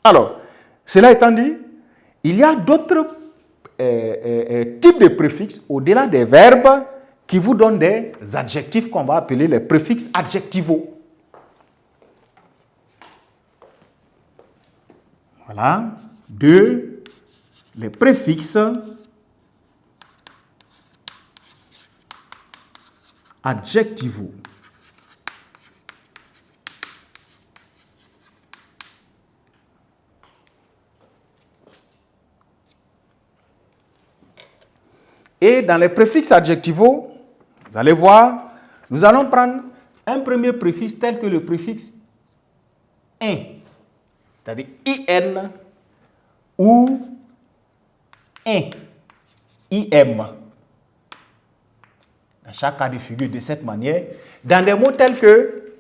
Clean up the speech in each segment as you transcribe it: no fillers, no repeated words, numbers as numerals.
Alors, cela étant dit, il y a d'autres types de préfixes au-delà des verbes qui vous donnent des adjectifs qu'on va appeler les préfixes adjectivaux. Voilà, les préfixes adjectivaux. Et dans les préfixes adjectivaux, vous allez voir, nous allons prendre un premier préfixe tel que le préfixe in, c'est-à-dire in ou im. Dans chaque cas de figure de cette manière, dans des mots tels que,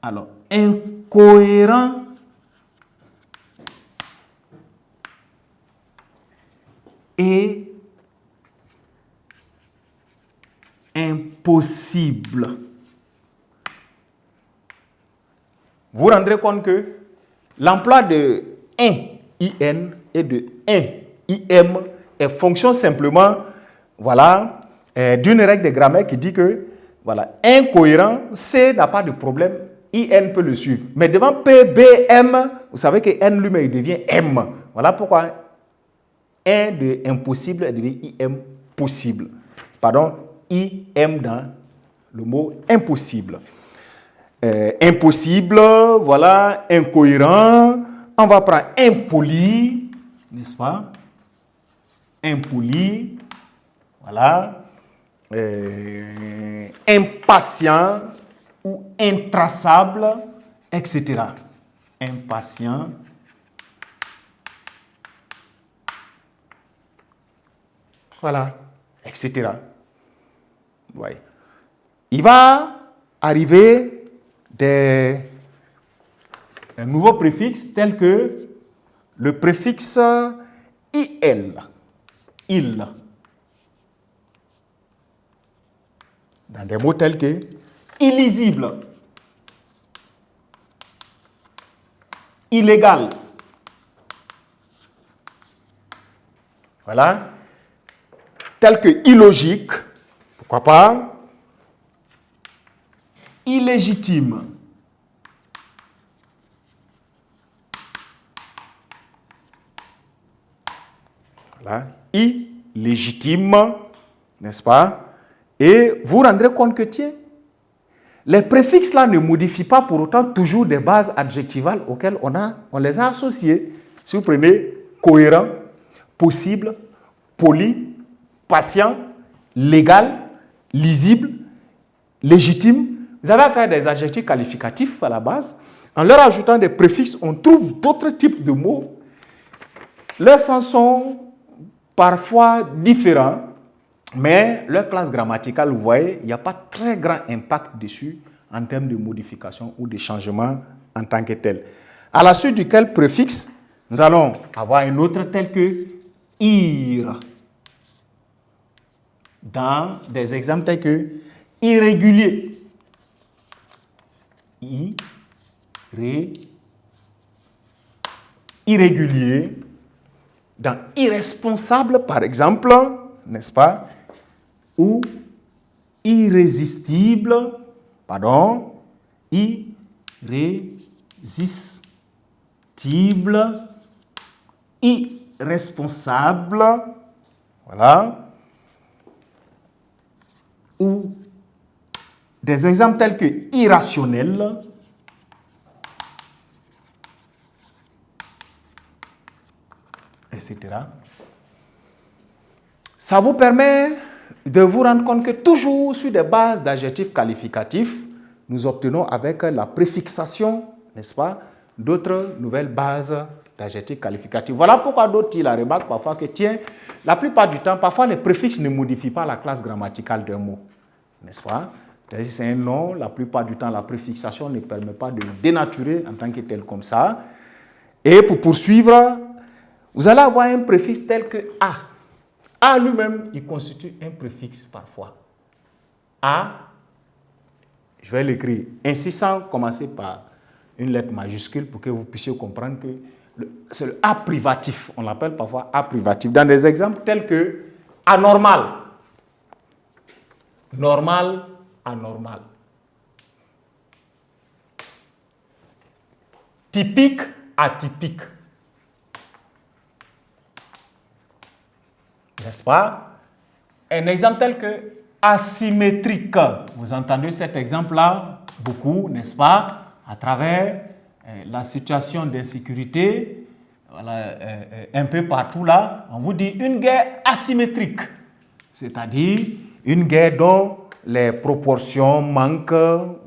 alors, incohérent, et impossible. Vous vous rendrez compte que l'emploi de in, et de im est fonction simplement, voilà, d'une règle de grammaire qui dit que, voilà, incohérent, C n'a pas de problème, in peut le suivre. Mais devant P, B, M, vous savez que N lui-même devient M. Voilà pourquoi in de impossible devient im possible. Pardon, im dans le mot impossible. Impossible, voilà, incohérent. On va prendre impoli, n'est-ce pas? Impoli, voilà. Impatient ou intraçable, etc. Impatient. Voilà, etc. Ouais. Il va arriver un nouveau préfixe tel que le préfixe il. Dans des mots tels que illisible, illégal. Voilà. Tel que illogique, pourquoi pas, illégitime. Voilà. Illégitime, n'est-ce pas? Et vous vous rendrez compte que, tiens, les préfixes là ne modifient pas pour autant toujours des bases adjectivales auxquelles on les a associées. Si vous prenez cohérent, possible, poli, patient, légal, lisible, légitime, vous avez affaire à des adjectifs qualificatifs à la base. En leur ajoutant des préfixes, on trouve d'autres types de mots. Leurs sens sont parfois différents, mais leur classe grammaticale, vous voyez, il n'y a pas très grand impact dessus en termes de modification ou de changement en tant que tel. À la suite duquel préfixe, nous allons avoir un autre tel que ir. Dans des exemples tels que irrégulier. Irrégulier. Dans irresponsable, par exemple, n'est-ce pas? Ou irrésistible, pardon, irrésistible, irresponsable, voilà. Ou des exemples tels que irrationnel, etc. Ça vous permet de vous rendre compte que toujours sur des bases d'adjectifs qualificatifs, nous obtenons avec la préfixation, n'est-ce pas, d'autres nouvelles bases d'adjectifs qualificatifs. Voilà pourquoi d'autres ils la remarquent parfois que, tiens, la plupart du temps, parfois les préfixes ne modifient pas la classe grammaticale d'un mot, n'est-ce pas? C'est-à-dire c'est un nom, la plupart du temps, la préfixation ne permet pas de le dénaturer en tant que tel comme ça. Et pour poursuivre, vous allez avoir un préfixe tel que A. A lui-même, il constitue un préfixe parfois. A, je vais l'écrire ainsi sans commencer par une lettre majuscule pour que vous puissiez comprendre que c'est le A privatif. On l'appelle parfois A privatif. Dans des exemples tels que anormal, normal, anormal. Typique, atypique. N'est-ce pas? Un exemple tel que asymétrique. Vous entendez cet exemple-là beaucoup, n'est-ce pas? À travers la situation d'insécurité, voilà, un peu partout là, on vous dit une guerre asymétrique. C'est-à-dire une guerre dont les proportions manquent,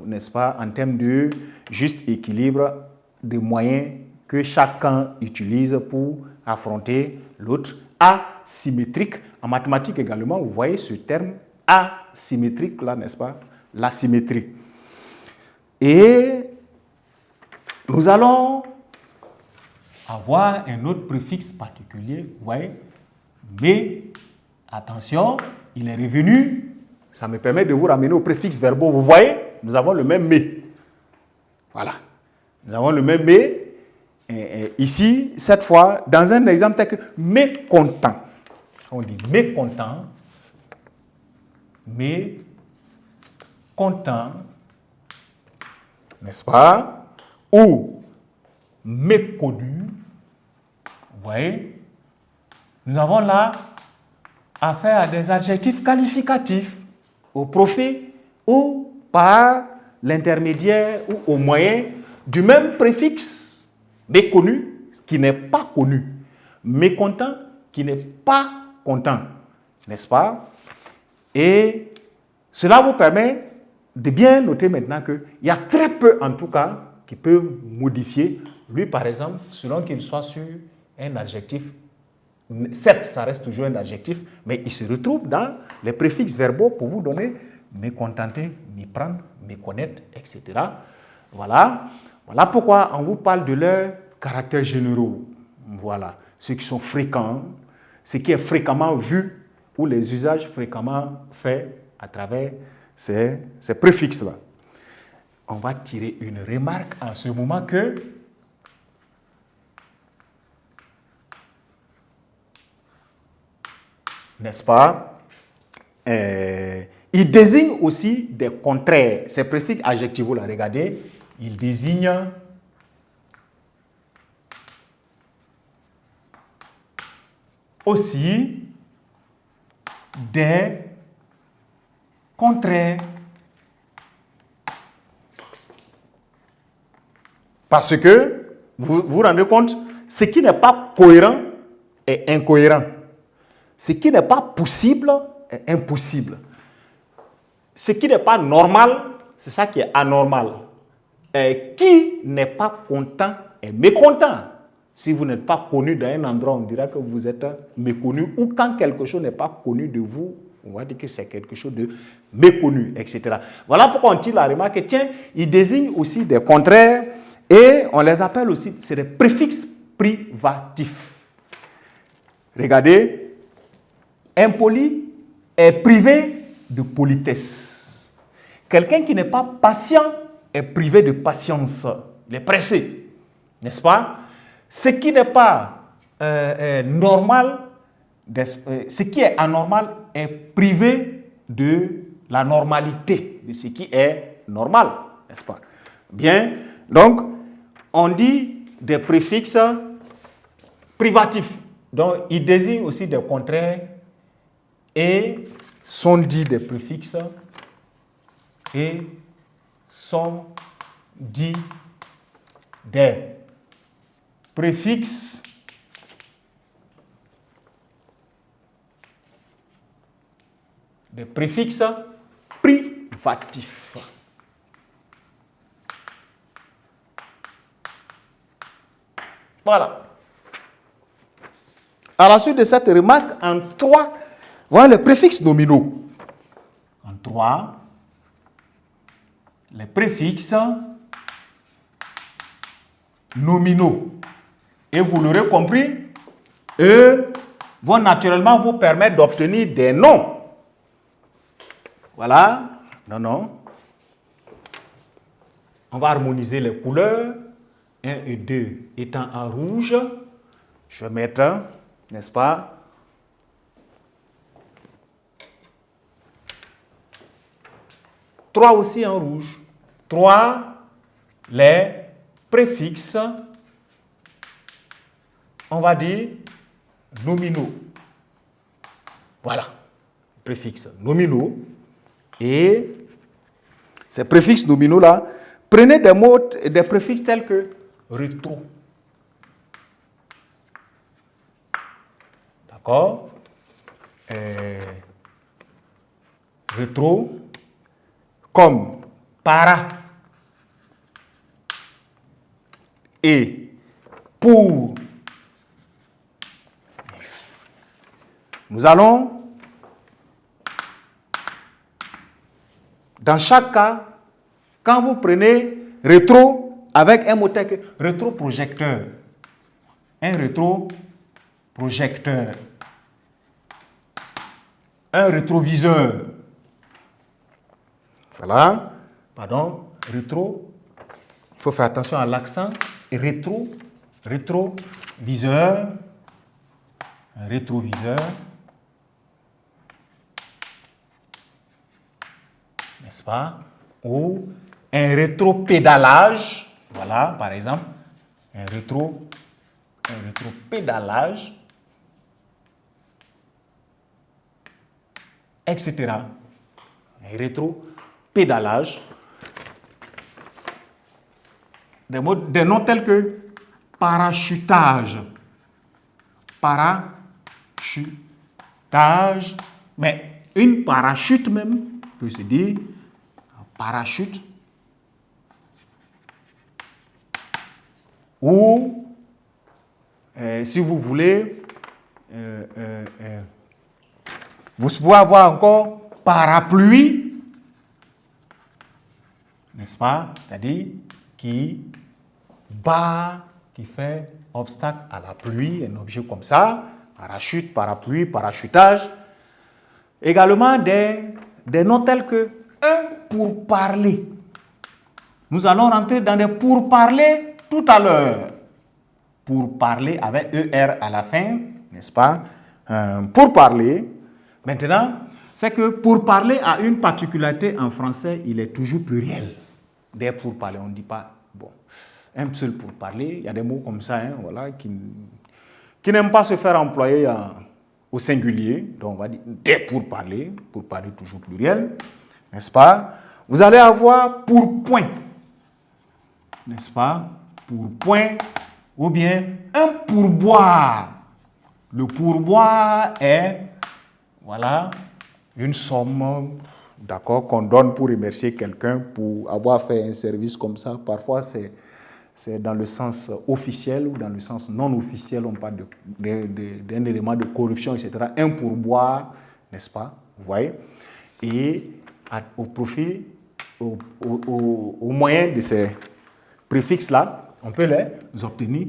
n'est-ce pas, en termes de juste équilibre des moyens que chacun utilise pour affronter l'autre. Asymétrique. En mathématiques également, vous voyez ce terme asymétrique là, n'est-ce pas? L'asymétrie. Et nous allons avoir un autre préfixe particulier, vous voyez? Mais, attention, il est revenu. Ça me permet de vous ramener aux préfixes verbaux. Vous voyez, nous avons le même mais. Voilà. Nous avons le même mais. Et ici, cette fois, dans un exemple tel que mécontent. On dit mécontent. Mécontent. N'est-ce pas? Ou méconnu. Vous voyez? Nous avons là affaire à des adjectifs qualificatifs au profit ou par l'intermédiaire ou au moyen du même préfixe méconnu qui n'est pas connu, mécontent qui n'est pas content, n'est-ce pas? Et cela vous permet de bien noter maintenant qu'il y a très peu en tout cas qui peuvent modifier, lui par exemple, selon qu'il soit sur un adjectif. Certes, ça reste toujours un adjectif, mais il se retrouve dans les préfixes verbaux pour vous donner mécontenter, méprendre, méconnaître, etc. Voilà. Voilà pourquoi on vous parle de leurs caractères généraux. Voilà. Ceux qui sont fréquents, ce qui est fréquemment vu ou les usages fréquemment faits à travers ces préfixes-là. On va tirer une remarque en ce moment que n'est-ce pas? Il désigne aussi des contraires. Ces préfixes adjectivaux, là, regardez, il désigne aussi des contraires. Parce que, vous vous rendez compte, ce qui n'est pas cohérent est incohérent. Ce qui n'est pas possible est impossible. Ce qui n'est pas normal, c'est ça qui est anormal. Et qui n'est pas content est mécontent. Si vous n'êtes pas connu dans un endroit, on dira que vous êtes méconnu. Ou quand quelque chose n'est pas connu de vous, on va dire que c'est quelque chose de méconnu, etc. Voilà pourquoi on tire la remarque. Tiens, il désigne aussi des contraires et on les appelle aussi, c'est des préfixes privatifs. Regardez. Impoli est privé de politesse. Quelqu'un qui n'est pas patient est privé de patience. Il est pressé, n'est-ce pas? Ce qui n'est pas normal, ce qui est anormal est privé de la normalité, de ce qui est normal, n'est-ce pas? Bien, donc, on dit des préfixes privatifs. Donc, ils désignent aussi des contraires et sont dits des préfixes et sont dits des préfixes privatifs. Voilà. À la suite de cette remarque, en 3, voilà les préfixes nominaux. En 3, les préfixes nominaux. Et vous l'aurez compris, eux vont naturellement vous permettre d'obtenir des noms. Voilà, non. On va harmoniser les couleurs. 1 et 2 étant en rouge. Je vais mettre, n'est-ce pas, trois aussi en rouge. 3, les préfixes, on va dire nominaux. Voilà, préfixes nominaux. Et ces préfixes nominaux-là, prenez des mots, des préfixes tels que rétro. D'accord? Rétro, comme para et pour. Nous allons, dans chaque cas, quand vous prenez rétro avec un mot tel que rétroprojecteur, un rétroprojecteur, un rétroviseur, voilà, pardon, rétro, il faut faire attention à l'accent, rétroviseur, un rétroviseur, n'est-ce pas, ou un rétropédalage, voilà, par exemple, un rétropédalage, etc. Un rétropédalage. Des noms tels que parachutage, mais une parachute même, peut se dire parachute, ou si vous voulez, vous pouvez avoir encore parapluie, n'est-ce pas? C'est-à-dire qui bat, qui fait obstacle à la pluie, un objet comme ça, parachute, parapluie, parachutage. Également des noms tels que un pourparler. Nous allons rentrer dans des pourparlers tout à l'heure. Pourparler avec ER à la fin, n'est-ce pas? Pourparler. Maintenant, c'est que pourparler a une particularité en français, il est toujours pluriel. Des pourparlers, on ne dit pas, bon, un seul pourparler. Il y a des mots comme ça, hein, voilà, qui n'aiment pas se faire employer au singulier. Donc, on va dire des pourparlers toujours pluriel, n'est-ce pas? Vous allez avoir pourpoint, n'est-ce pas? Pourpoint, ou bien un pourboire. Le pourboire est, voilà, une somme, d'accord, qu'on donne pour remercier quelqu'un pour avoir fait un service comme ça. Parfois, c'est dans le sens officiel ou dans le sens non officiel, on parle d'un élément de corruption, etc. Un pourboire, n'est-ce pas? Vous voyez? Et au profit, au moyen de ces préfixes-là, on peut les obtenir